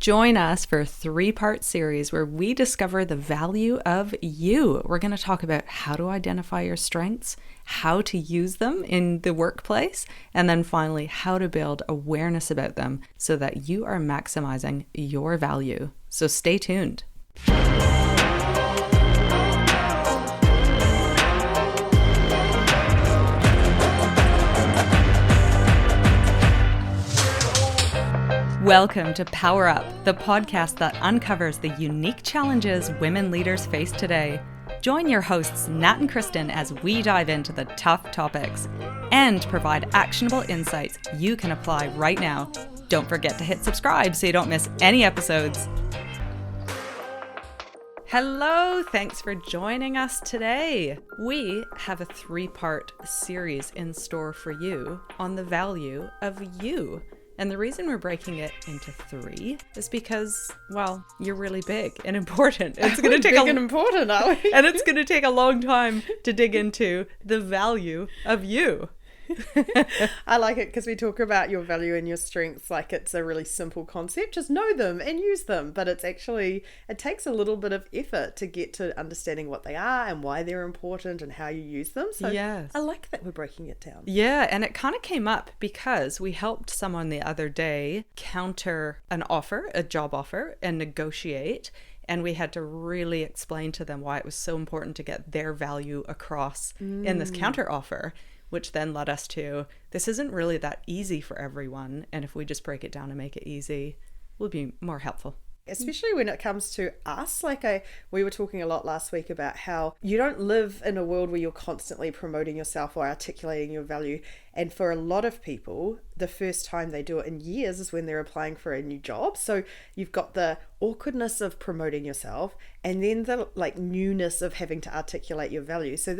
Join us for a 3-part series where we discover the value of you. We're going to talk about how to identify your strengths, how to use them in the workplace, and then finally, how to build awareness about them so that you are maximizing your value. So stay tuned. Welcome to Power Up, the podcast that uncovers the unique challenges women leaders face today. Join your hosts, Nat and Kristen, as we dive into the tough topics and provide actionable insights you can apply right now. Don't forget to hit subscribe so you don't miss any episodes. Hello, thanks for joining us today. We have a 3-part series in store for you on the value of you. And the reason we're breaking it into 3 is because, well, you're really big and important. It's going to take big and important, are we? And it's going to take a long time to dig into the value of you. I like it because we talk about your value and your strengths like it's a really simple concept. Just know them and use them. But it's actually, it takes a little bit of effort to get to understanding what they are and why they're important and how you use them. So yes. I like that we're breaking it down. Yeah, and it kind of came up because we helped someone the other day counter an offer, a job offer, and negotiate. And we had to really explain to them why it was so important to get their value across in this counter offer, which then led us to, this isn't really that easy for everyone. And if we just break it down and make it easy, we'll be more helpful. Especially when it comes to us, we were talking a lot last week about how you don't live in a world where you're constantly promoting yourself or articulating your value. And for a lot of people, the first time they do it in years is when they're applying for a new job. So you've got the awkwardness of promoting yourself and then the newness of having to articulate your value. So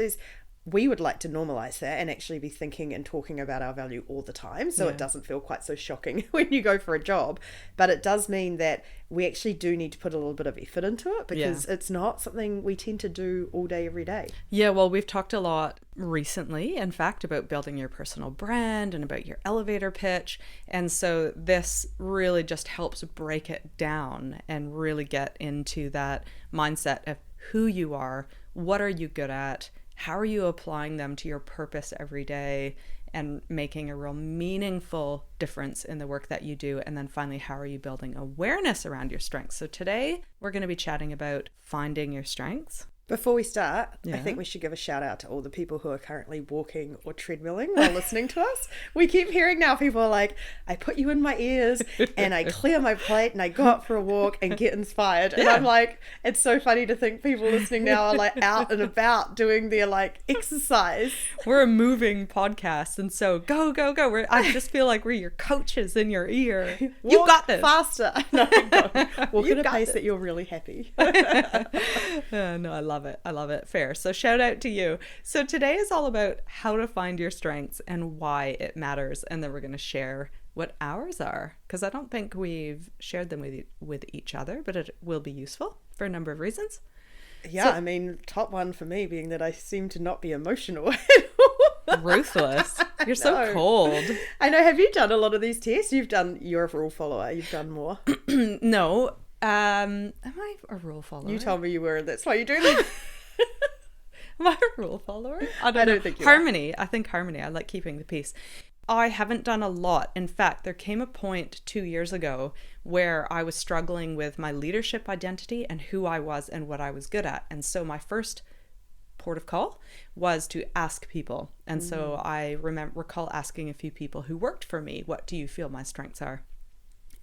we would like to normalize that and actually be thinking and talking about our value all the time. So it doesn't feel quite so shocking when you go for a job. But it does mean that we actually do need to put a little bit of effort into it because it's not something we tend to do all day, every day. Yeah, well, we've talked a lot recently, in fact, about building your personal brand and about your elevator pitch. And so this really just helps break it down and really get into that mindset of who you are, what are you good at, how are you applying them to your purpose every day and making a real meaningful difference in the work that you do? And then finally, how are you building awareness around your strengths? So today we're going to be chatting about finding your strengths. Before we start, I think we should give a shout out to all the people who are currently walking or treadmilling while listening to us. We keep hearing now people are like, I put you in my ears and I clear my plate and I go out for a walk and get inspired. And I'm like, it's so funny to think people listening now are out and about doing their exercise. We're a moving podcast. And so go, go, go. I just feel like we're your coaches in your ear. You got this. Faster. No, walk at a pace that you're really happy. No, I love it. I love it. Fair. So shout out to you. So today is all about how to find your strengths and why it matters. And then we're going to share what ours are, because I don't think we've shared them with each other, but it will be useful for a number of reasons. Yeah, so, top one for me being that I seem to not be emotional. Ruthless. You're so cold. I know. Have you done a lot of these tests? You're a rule follower. You've done more. No. Am I a rule follower? You told me you were. That's why you do them. Am I a rule follower? I don't think you are. I think harmony. I like keeping the peace. I haven't done a lot. In fact, there came a point 2 years ago where I was struggling with my leadership identity and who I was and what I was good at. And so my first port of call was to ask people. And so I recall asking a few people who worked for me, what do you feel my strengths are?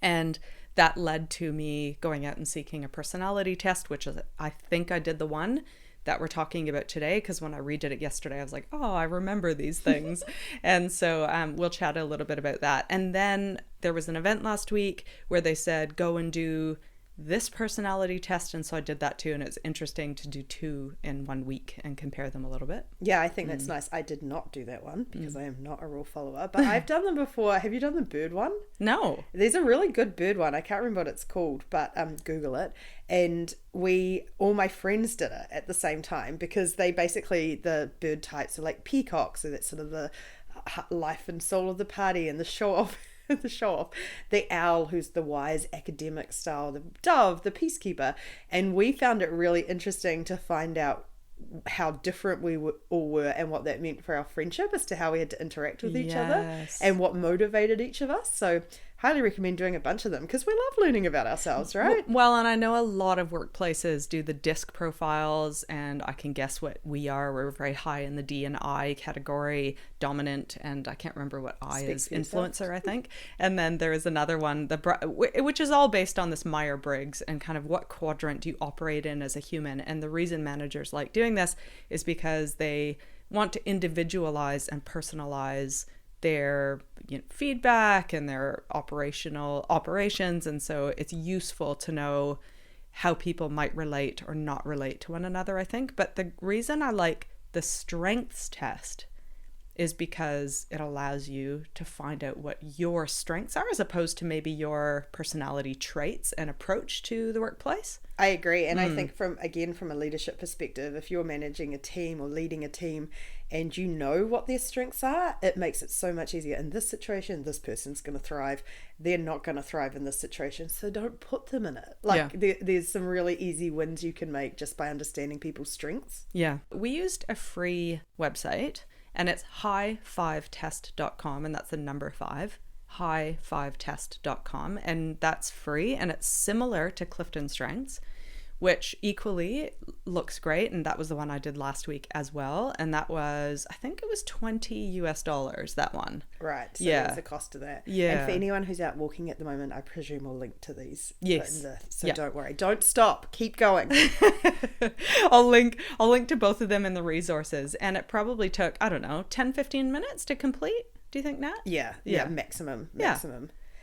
And that led to me going out and seeking a personality test, which is, I think I did the one that we're talking about today, because when I redid it yesterday, I was like, oh, I remember these things. And so we'll chat a little bit about that. And then there was an event last week where they said, go and do this personality test, and so I did that too, and it's interesting to do 2 in 1 week and compare them a little bit. Yeah, I think that's nice. I did not do that one because I am not a rule follower, but I've done them before. Have you done the bird one? No. There's a really good bird one. I can't remember what it's called, but Google it. And all my friends did it at the same time because they basically, the bird types are like peacocks, so that's sort of the life and soul of the party and the show off the show off, the owl who's the wise academic style, the dove, the peacekeeper. And we found it really interesting to find out how different we all were and what that meant for our friendship as to how we had to interact with each other and what motivated each of us. So highly recommend doing a bunch of them because we love learning about ourselves, right? Well, and I know a lot of workplaces do the DISC profiles, and I can guess what we are. We're very high in the D and I category, dominant, and I can't remember what I is, influencer, I think. And then there is another one, which is all based on this Myers-Briggs and kind of what quadrant do you operate in as a human. And the reason managers like doing this is because they want to individualize and personalize their feedback and their operations, and so it's useful to know how people might relate or not relate to one another, I think. But the reason I like the strengths test is because it allows you to find out what your strengths are as opposed to maybe your personality traits and approach to the workplace. I agree. And I think from a leadership perspective, if you're managing a team or leading a team and you know what their strengths are, it makes it so much easier. In this situation, this person's going to thrive. They're not going to thrive in this situation, so don't put them in it. There's some really easy wins you can make just by understanding people's strengths. Yeah. We used a free website, and it's high5test.com, and that's the number 5, high5test.com, and that's free, and it's similar to Clifton Strengths, which equally looks great, and that was the one I did last week as well, and that was, I think it was $20, that one. Right, so there's the cost of that. Yeah. And for anyone who's out walking at the moment, I presume we'll link to these. Yes. Don't worry, don't stop, keep going. I'll link to both of them in the resources, and it probably took, I don't know, 10-15 minutes to complete. Do you think, Nat? Yeah, maximum.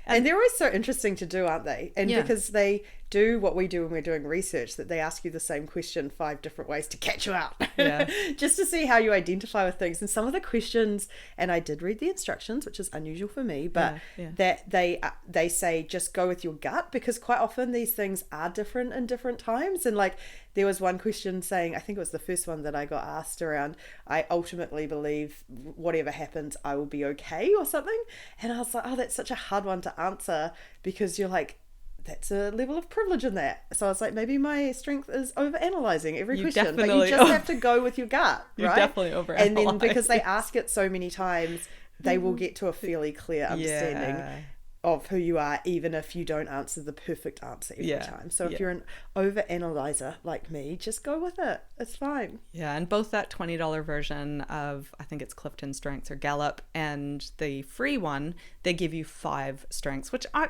And they're always so interesting to do, aren't they? And because they do what we do when we're doing research, that they ask you the same question 5 different ways to catch you out. Yeah. Just to see how you identify with things. And some of the questions, and I did read the instructions, which is unusual for me, but that they say just go with your gut, because quite often these things are different in different times. And like there was one question saying, I think it was the first one that I got asked around, I ultimately believe whatever happens, I will be okay or something. And I was like, oh, that's such a hard one to answer, because you're like, that's a level of privilege in that. So I was like, maybe my strength is over-analyzing every question. But you just have to go with your gut, right? You definitely over-analyze. And then because they ask it so many times, they will get to a fairly clear understanding of who you are, even if you don't answer the perfect answer every time. So if you're an over-analyzer like me, just go with it. It's fine. Yeah, and both that $20 version of, I think it's Clifton Strengths or Gallup, and the free one, they give you 5 strengths, which I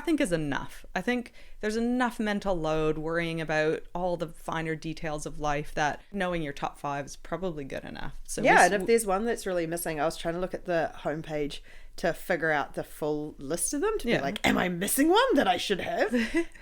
think is enough. I think there's enough mental load worrying about all the finer details of life that knowing your top 5 is probably good enough. So and if there's one that's really missing, I was trying to look at the homepage to figure out the full list of them to be like, am I missing one that I should have?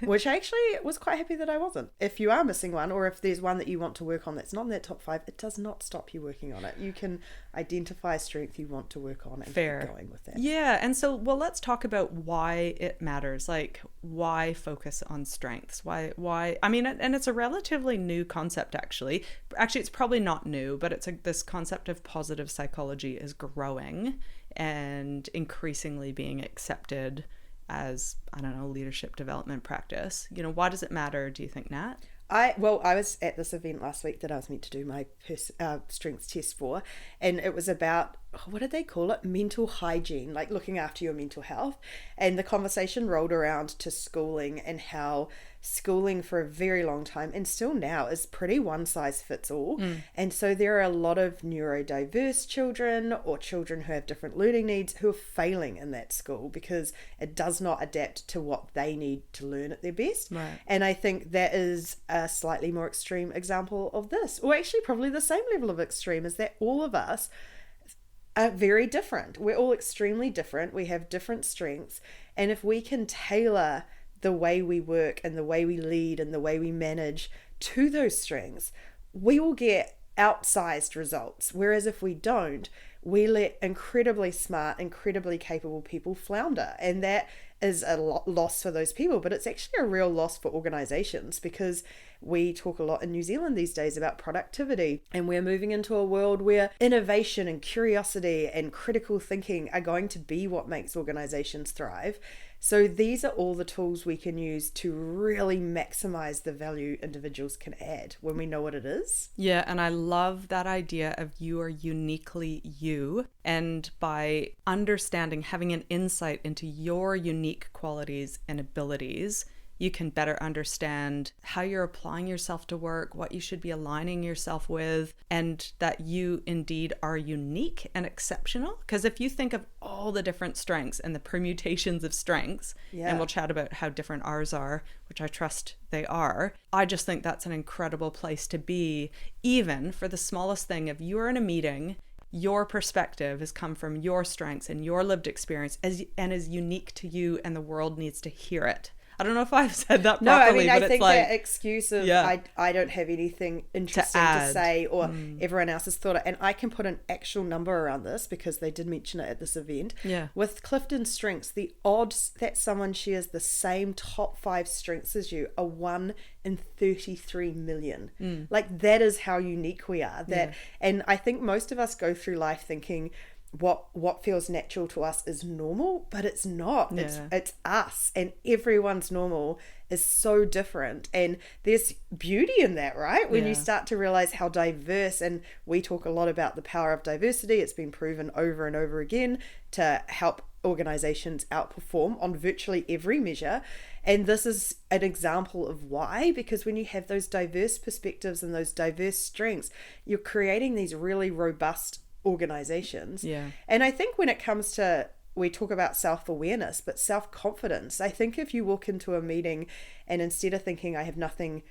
Which I actually was quite happy that I wasn't. If you are missing one, or if there's one that you want to work on that's not in that top 5, it does not stop you working on it. You can identify a strength you want to work on and keep going with that. Yeah, and so, let's talk about why it matters. Like, why focus on strengths? Why? I mean, and it's a relatively new concept, actually. Actually, it's probably not new, but this concept of positive psychology is growing and increasingly being accepted as, I don't know, leadership development practice. Why does it matter, do you think, Nat? I was at this event last week that I was meant to do my strengths test for, and it was about, what did they call it? Mental hygiene, like looking after your mental health. And the conversation rolled around to schooling, and how schooling for a very long time, and still now, is pretty one size fits all. And so there are a lot of neurodiverse children, or children who have different learning needs, who are failing in that school because it does not adapt to what they need to learn at their best. Right. And I think that is a slightly more extreme example of this, or actually probably the same level of extreme, is that all of us are very different. We're all extremely different. We have different strengths. And if we can tailor the way we work and the way we lead and the way we manage to those strengths, we will get outsized results. Whereas if we don't, we let incredibly smart, incredibly capable people flounder. And that is a loss for those people, but it's actually a real loss for organizations, because we talk a lot in New Zealand these days about productivity, and we're moving into a world where innovation and curiosity and critical thinking are going to be what makes organizations thrive. So these are all the tools we can use to really maximize the value individuals can add when we know what it is. Yeah, and I love that idea of you are uniquely you. And by understanding, having an insight into your unique qualities and abilities, you can better understand how you're applying yourself to work, what you should be aligning yourself with, and that you indeed are unique and exceptional. Because if you think of all the different strengths and the permutations of strengths, and we'll chat about how different ours are, which I trust they are, I just think that's an incredible place to be, even for the smallest thing. If you're in a meeting, your perspective has come from your strengths and your lived experience and is unique to you, and the world needs to hear it. I don't know if I've said that properly, but I think that excuse of I don't have anything interesting to say, or everyone else has thought it, and I can put an actual number around this because they did mention it at this event. With Clifton Strengths, the odds that someone shares the same top 5 strengths as you are 1 in 33 million. Like, that is how unique we are. And I think most of us go through life thinking what feels natural to us is normal, but it's not. It's us, and everyone's normal is so different, and there's beauty in that, right? When you start to realize how diverse, and we talk a lot about the power of diversity. It's been proven over and over again to help organizations outperform on virtually every measure. And this is an example of why, because when you have those diverse perspectives and those diverse strengths, you're creating these really robust organizations. And I think when it comes to, we talk about self-awareness, but self-confidence, I think if you walk into a meeting and instead of thinking I have nothing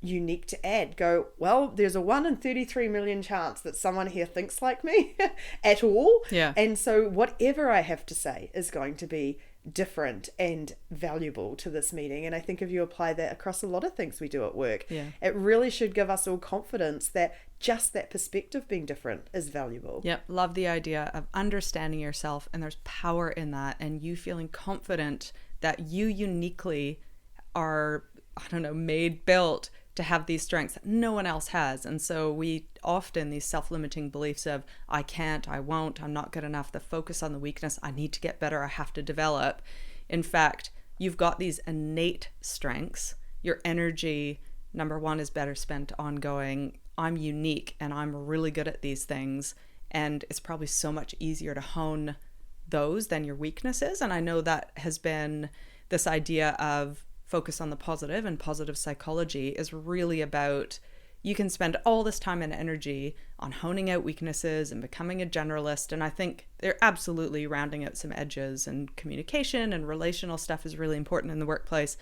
unique to add, go, well, there's a 1 in 33 million chance that someone here thinks like me at all. And so whatever I have to say is going to be different and valuable to this meeting. And I think if you apply that across a lot of things we do at work, it really should give us all confidence that just that perspective being different is valuable. Love the idea of understanding yourself, and there's power in that, and you feeling confident that you uniquely are, built to have these strengths that no one else has. And so we often, these self-limiting beliefs of I can't, I won't, I'm not good enough, the focus on the weakness, I need to get better, I have to develop. In fact, you've got these innate strengths. Your energy, number one, is better spent on going, I'm unique and I'm really good at these things. And it's probably so much easier to hone those than your weaknesses. And I know that has been this idea of focus on the positive, and positive psychology is really about, you can spend all this time and energy on honing out weaknesses and becoming a generalist. And I think they're absolutely rounding out some edges, and communication and relational stuff is really important in the workplace,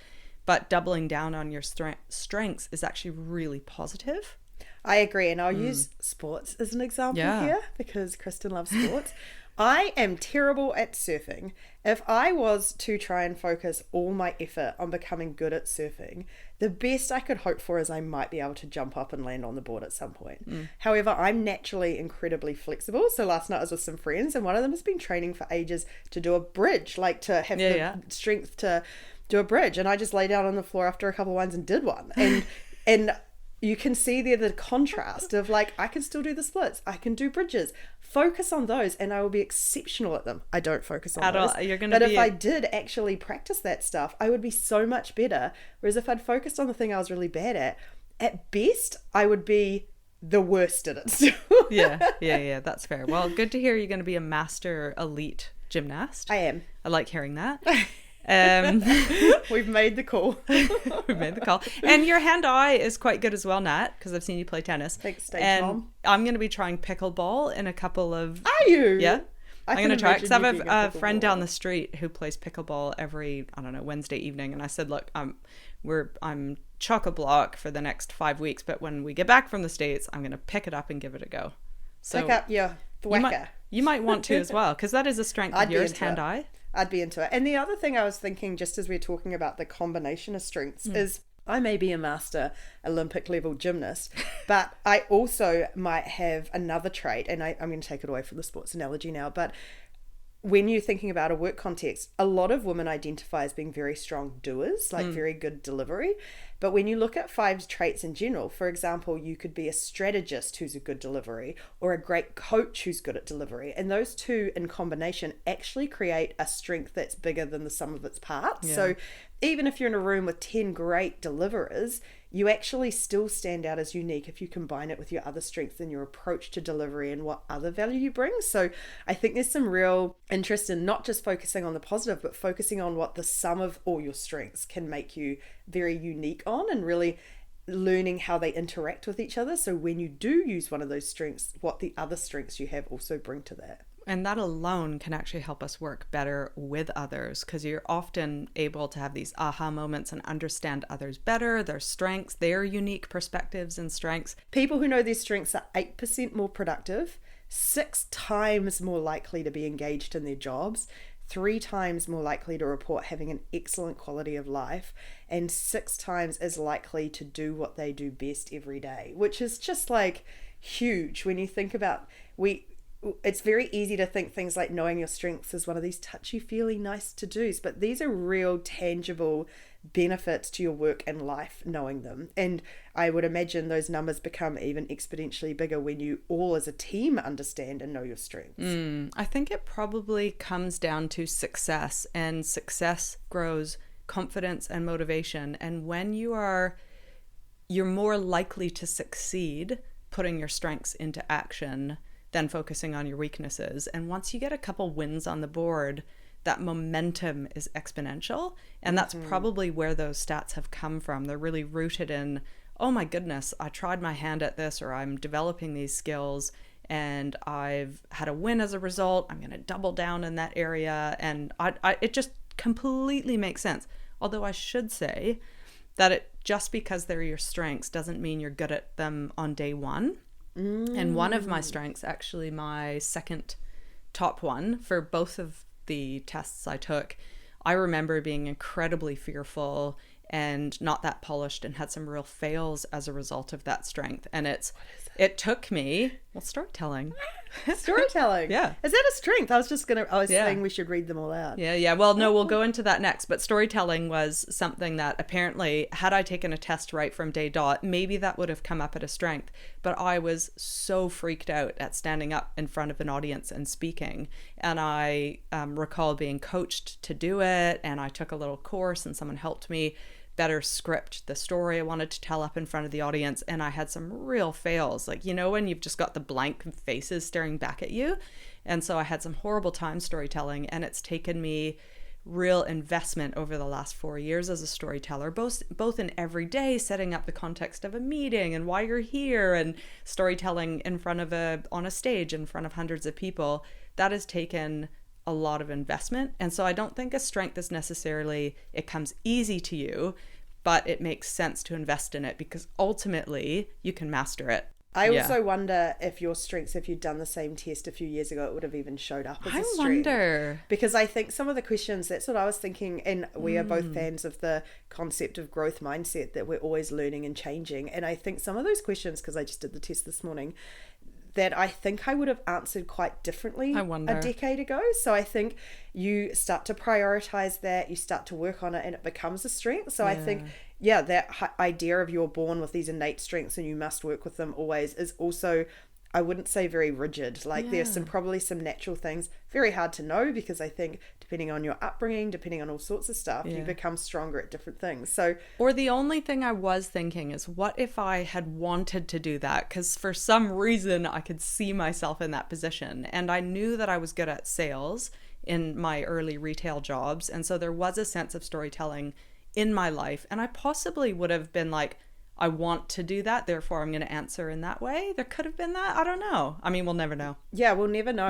but doubling down on your strengths is actually really positive. I agree. And I'll use sports as an example here, because Kristen loves sports. I am terrible at surfing. If I was to try and focus all my effort on becoming good at surfing, the best I could hope for is I might be able to jump up and land on the board at some point. However, I'm naturally incredibly flexible. So last night I was with some friends, and one of them has been training for ages to do a bridge, like to have the strength to do a bridge. And I just lay down on the floor after a couple of ones and did one. And you can see there the contrast of, like, I can still do the splits, I can do bridges. Focus on those and I will be exceptional at them. I don't focus on those. But if I did actually practice that stuff, I would be so much better. Whereas if I'd focused on the thing I was really bad at best, I would be the worst at it. Yeah, that's fair. Well, good to hear you're going to be a master elite gymnast. I am. I like hearing that. We've made the call. We've made the call. And your hand-eye is quite good as well, Nat, because I've seen you play tennis. Thanks, stage mom. I'm going to be trying pickleball in a couple of... Are you? Yeah. I'm going to try it because I have a friend down the street who plays pickleball every, Wednesday evening. And I said, look, I'm chock-a-block for the next 5 weeks, but when we get back from the States, I'm going to pick it up and give it a go. So pick up your thwacker. You might want to as well, because that is a strength of yours, hand-eye. I'd be into it. And the other thing I was thinking, just as we're talking about the combination of strengths, is I may be a master Olympic level gymnast, but I also might have another trait, and I'm going to take it away from the sports analogy now, but when you're thinking about a work context, a lot of women identify as being very strong doers, like very good delivery. But when you look at 5 traits in general, for example, you could be a strategist who's a good delivery, or a great coach who's good at delivery. And those two in combination actually create a strength that's bigger than the sum of its parts. Yeah. So even if you're in a room with 10 great deliverers, you actually still stand out as unique if you combine it with your other strengths and your approach to delivery and what other value you bring. So I think there's some real interest in not just focusing on the positive, but focusing on what the sum of all your strengths can make you very unique on, and really learning how they interact with each other. So when you do use one of those strengths, what the other strengths you have also bring to that. And that alone can actually help us work better with others, because you're often able to have these aha moments and understand others better, their strengths, their unique perspectives and strengths. People who know their strengths are 8% more productive, 6 times more likely to be engaged in their jobs, 3 times more likely to report having an excellent quality of life, and 6 times as likely to do what they do best every day, which is just like huge when you think about it's very easy to think things like knowing your strengths is one of these touchy-feely nice to-dos, but these are real tangible benefits to your work and life knowing them. And I would imagine those numbers become even exponentially bigger when you all as a team understand and know your strengths. I think it probably comes down to success, and success grows confidence and motivation. And when you're more likely to succeed putting your strengths into action than focusing on your weaknesses. And once you get a couple wins on the board, that momentum is exponential. And that's probably where those stats have come from. They're really rooted in, oh my goodness, I tried my hand at this, or I'm developing these skills and I've had a win as a result. I'm going to double down in that area. And it just completely makes sense. Although I should say that just because they're your strengths doesn't mean you're good at them on day one. And one of my strengths, actually my second top one for both of the tests I took, I remember being incredibly fearful and not that polished, and had some real fails as a result of that strength. And it took me, storytelling. Storytelling. Yeah. Is that a strength? I was saying we should read them all out. Yeah. Well, no, we'll go into that next. But storytelling was something that apparently, had I taken a test right from day dot, maybe that would have come up at a strength. But I was so freaked out at standing up in front of an audience and speaking. And I recall being coached to do it. And I took a little course and someone helped me better script the story I wanted to tell up in front of the audience. And I had some real fails, like, when you've just got the blank faces staring back at you. And so I had some horrible time storytelling, and it's taken me real investment over the last 4 years as a storyteller, both in every day setting up the context of a meeting and why you're here, and storytelling on a stage in front of hundreds of people. That has taken a lot of investment. And so I don't think a strength is necessarily, it comes easy to you, but it makes sense to invest in it because ultimately you can master it. I also wonder if your strengths, if you'd done the same test a few years ago, it would have even showed up as a strength. I wonder. Because I think some of the questions, that's what I was thinking, and we are both fans of the concept of growth mindset, that we're always learning and changing. And I think some of those questions, because I just did the test this morning, that I think I would have answered quite differently a decade ago. So I think you start to prioritize that, you start to work on it, and it becomes a strength. So I think, that idea of you're born with these innate strengths and you must work with them always is also, I wouldn't say very rigid. Like there's probably some natural things, very hard to know, because I think depending on your upbringing, depending on all sorts of stuff, you become stronger at different things. So, or the only thing I was thinking is, what if I had wanted to do that? Because for some reason I could see myself in that position, and I knew that I was good at sales in my early retail jobs. And so there was a sense of storytelling in my life, and I possibly would have been like, I want to do that, therefore I'm going to answer in that way. There could have been that. I don't know. I mean, we'll never know. Yeah, we'll never know.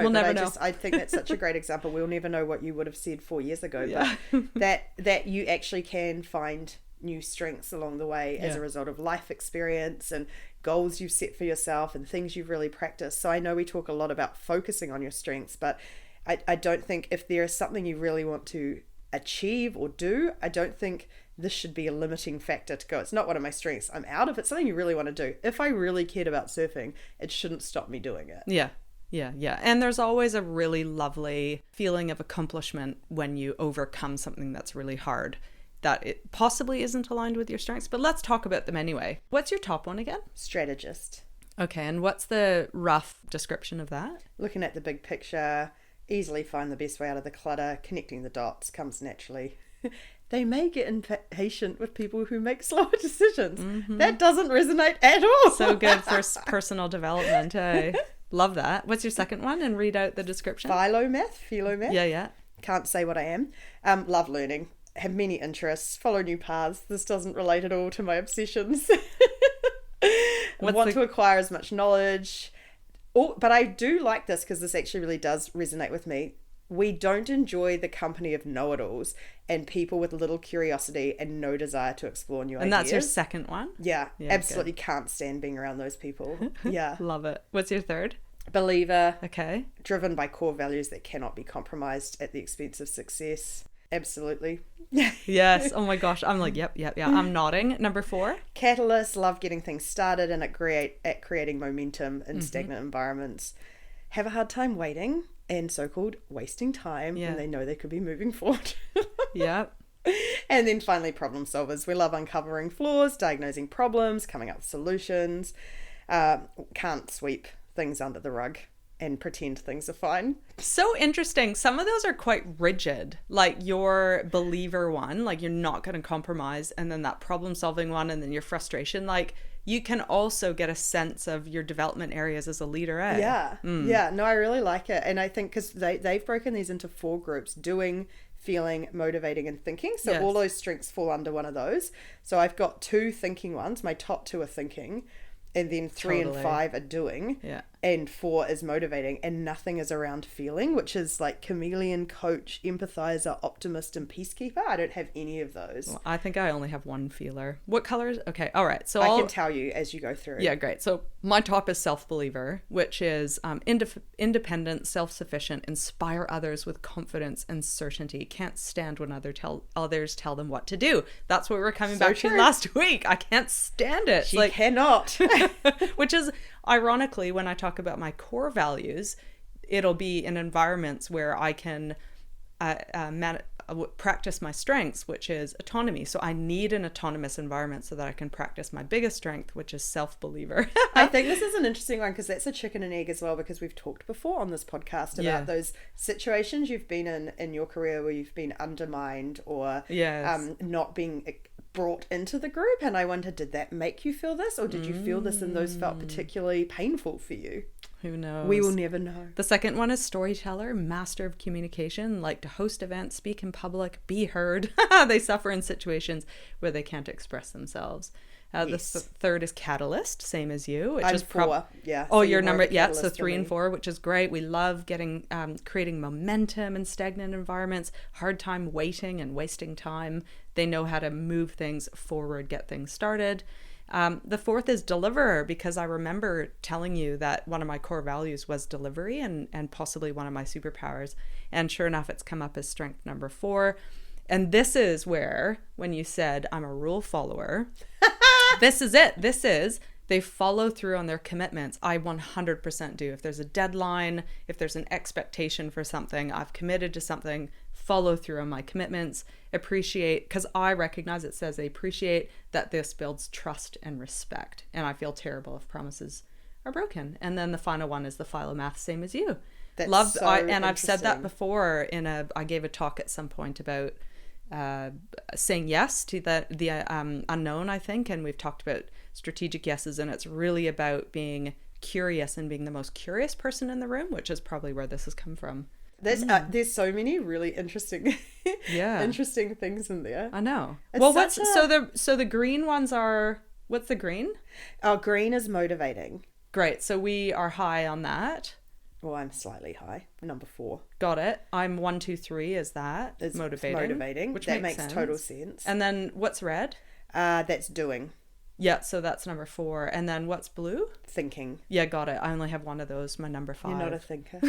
I think that's such a great example. We'll never know what you would have said 4 years ago. Yeah. But that you actually can find new strengths along the way as a result of life experience and goals you've set for yourself and things you've really practiced. So I know we talk a lot about focusing on your strengths, but I don't think if there is something you really want to achieve or do, I don't think this should be a limiting factor to go, it's not one of my strengths, I'm out. If it's something you really want to do, if I really cared about surfing, it shouldn't stop me doing it. Yeah. Yeah, yeah. And there's always a really lovely feeling of accomplishment when you overcome something that's really hard that it possibly isn't aligned with your strengths. But let's talk about them anyway. What's your top one again? Strategist. Okay, and what's the rough description of that? Looking at the big picture, easily find the best way out of the clutter, connecting the dots comes naturally. They may get impatient with people who make slower decisions. Mm-hmm. That doesn't resonate at all. So good for personal development, eh? Love that. What's your second one? And read out the description. Philomath. Yeah, yeah. Can't say what I am. Love learning. Have many interests. Follow new paths. This doesn't relate at all to my obsessions. Want to acquire as much knowledge. But I do like this because this actually really does resonate with me. We don't enjoy the company of know-it-alls and people with little curiosity and no desire to explore new ideas. And that's your second one? Yeah, absolutely good. Can't stand being around those people. Yeah. Love it. What's your third? Believer. Okay. Driven by core values that cannot be compromised at the expense of success. Absolutely. Yes. Oh my gosh. I'm like, yep. I'm nodding. Number 4. Catalyst. Love getting things started and at creating momentum in stagnant environments. Have a hard time waiting and so-called wasting time when they know they could be moving forward. Yeah. And then finally, problem solvers. We love uncovering flaws, diagnosing problems, coming up with solutions. Can't sweep things under the rug and pretend things are fine. So interesting. Some of those are quite rigid, like your believer one, like you're not going to compromise, and then that problem solving one, and then your frustration. Like you can also get a sense of your development areas as a leader, eh? Yeah. Yeah. No, I really like it. And I think because they've broken these into 4 groups: doing, feeling, motivating, and thinking. So all those strengths fall under one of those. So I've got 2 thinking ones. My top 2 are thinking. And then 3 and 5 are doing. Yeah. And 4 is motivating. And nothing is around feeling, which is like chameleon, coach, empathizer, optimist, and peacekeeper. I don't have any of those. Well, I think I only have one feeler. What colors? Okay. All right. So I can tell you as you go through. Yeah, great. So my top is self-believer, which is independent, self-sufficient, inspire others with confidence and certainty. Can't stand when others tell them what to do. That's what we were coming back to last week. I can't stand it. She cannot. Which is, ironically, when I talk about my core values, it'll be in environments where I can practice my strengths, which is autonomy. So I need an autonomous environment so that I can practice my biggest strength, which is self-believer. I think this is an interesting one because that's a chicken and egg as well, because we've talked before on this podcast about those situations you've been in your career where you've been undermined or not being brought into the group. And I wonder, did that make you feel this, or did you feel this and those felt particularly painful for you? Who knows? We will never know. The second one is storyteller, master of communication, like to host events, speak in public, be heard. They suffer in situations where they can't express themselves. The third is catalyst, same as you. Which I'm is 4. Yeah. Oh, your number. Yeah. So 3 and 4, which is great. We love creating momentum in stagnant environments. Hard time waiting and wasting time. They know how to move things forward, get things started. The 4th is deliverer, because I remember telling you that one of my core values was delivery and possibly one of my superpowers. And sure enough, it's come up as strength number 4. And this is where, when you said I'm a rule follower, this is it. This is, they follow through on their commitments. I 100% do. If there's a deadline, if there's an expectation for something, I've committed to something, follow through on my commitments, appreciate, because I recognize it says they appreciate that this builds trust and respect. And I feel terrible if promises are broken. And then the final one is the philomath, same as you. That's And I've said that before I gave a talk at some point about saying yes to the unknown, I think, and we've talked about strategic yeses, and it's really about being curious and being the most curious person in the room, which is probably where this has come from. There's so many really interesting interesting things in there. I know. Well, so the green ones are, what's the green? Green is motivating. Great. So we are high on that. Well, I'm slightly high. Number 4. Got it. I'm 1, 2, 3. Is that? It's motivating. Which makes total sense. And then what's red? That's doing. Yeah, so that's number 4. And then what's blue? Thinking. Yeah, got it. I only have one of those, my number 5. You're not a thinker.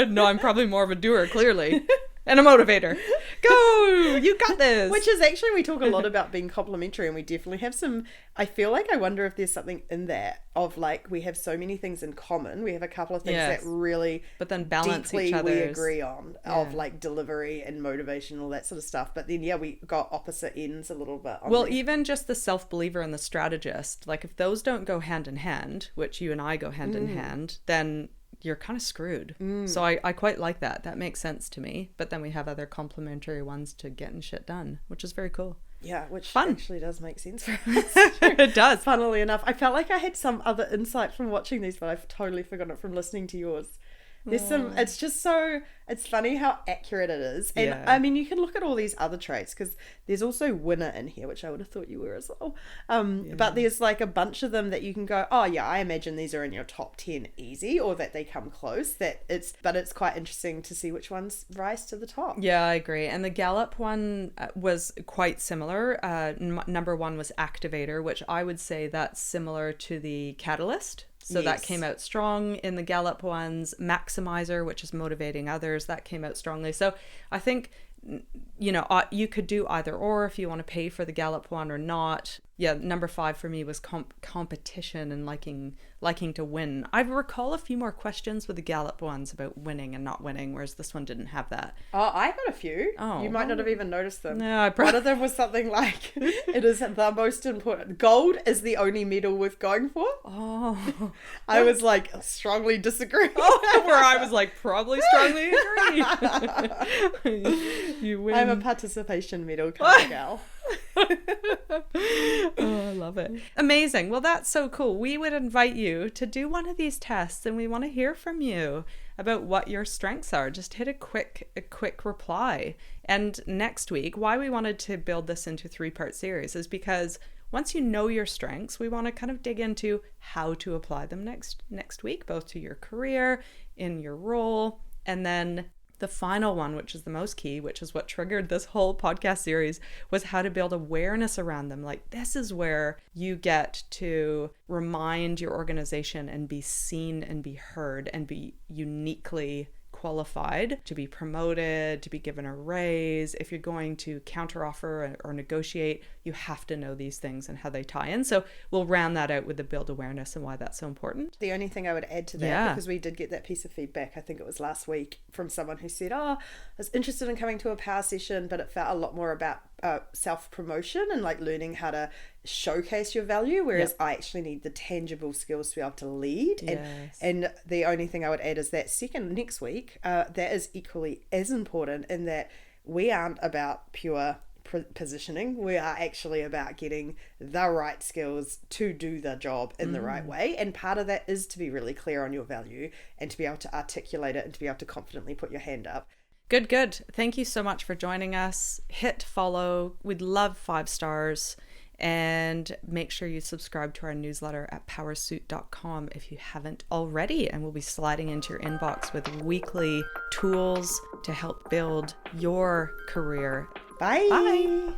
No, I'm probably more of a doer, clearly. and a motivator. Go! You got this! Which is actually, we talk a lot about being complimentary, and we definitely have some, I feel like, I wonder if there's something in that of like, we have so many things in common. We have a couple of things that really but then balance deeply each other's. we agree on, of like delivery and motivation, all that sort of stuff. But then, we got opposite ends a little bit. Even just the self-believer and the strategist, like if those don't go hand in hand, which you and I go hand in hand, then you're kind of screwed. So I quite like that. That makes sense to me. But then we have other complementary ones to getting shit done, which is very cool. Yeah, which Fun. actually does make sense for us. It does. Funnily enough. I felt like I had some other insight from watching these, but I've totally forgotten it from listening to yours. There's some, it's just so, it's funny how accurate it is. And I mean, you can look at all these other traits, because there's also winner in here, which I would have thought you were as well. But there's like a bunch of them that you can go, oh yeah, I imagine these are in your top 10 easy, or that they come close. But it's quite interesting to see which ones rise to the top. Yeah, I agree. And the Gallup one was quite similar. Number one was activator, which I would say that's similar to the catalyst. So that came out strong in the Gallup ones. Maximizer, which is motivating others, that came out strongly. So I think, you could do either or if you want to pay for the Gallup one or not. Yeah, number 5 for me was competition and liking to win. I recall a few more questions with the Gallup ones about winning and not winning, whereas this one didn't have that. Oh, I got a few. Oh, you might not have even noticed them. No, one of them was something like, it is the most important. Gold is the only medal worth going for. Oh. I was like, strongly disagree. Where I was like, probably strongly agree. You win. I'm a participation medal kind of gal. Oh, I love it. Amazing. Well, that's so cool. We would invite you to do one of these tests, and we want to hear from you about what your strengths are. Just hit a quick reply. And next week, why we wanted to build this into a 3-part series is because once you know your strengths, we want to kind of dig into how to apply them next week, both to your career, in your role, and then the final one, which is the most key, which is what triggered this whole podcast series, was how to build awareness around them. Like, this is where you get to remind your organization and be seen and be heard and be uniquely qualified to be promoted, to be given a raise. If you're going to counteroffer or negotiate, you have to know these things and how they tie in. So we'll round that out with the build awareness and why that's so important. The only thing I would add to that, because we did get that piece of feedback, I think it was last week, from someone who said, I was interested in coming to a power session, but it felt a lot more about self-promotion and like learning how to showcase your value, whereas I actually need the tangible skills to be able to lead. And the only thing I would add is that next week, that is equally as important, in that we aren't about pure positioning. We are actually about getting the right skills to do the job in the right way. And part of that is to be really clear on your value and to be able to articulate it and to be able to confidently put your hand up. Good. Thank you so much for joining us. Hit follow. We'd love 5 stars. And make sure you subscribe to our newsletter at powrsuit.com if you haven't already. And we'll be sliding into your inbox with weekly tools to help build your career. Bye.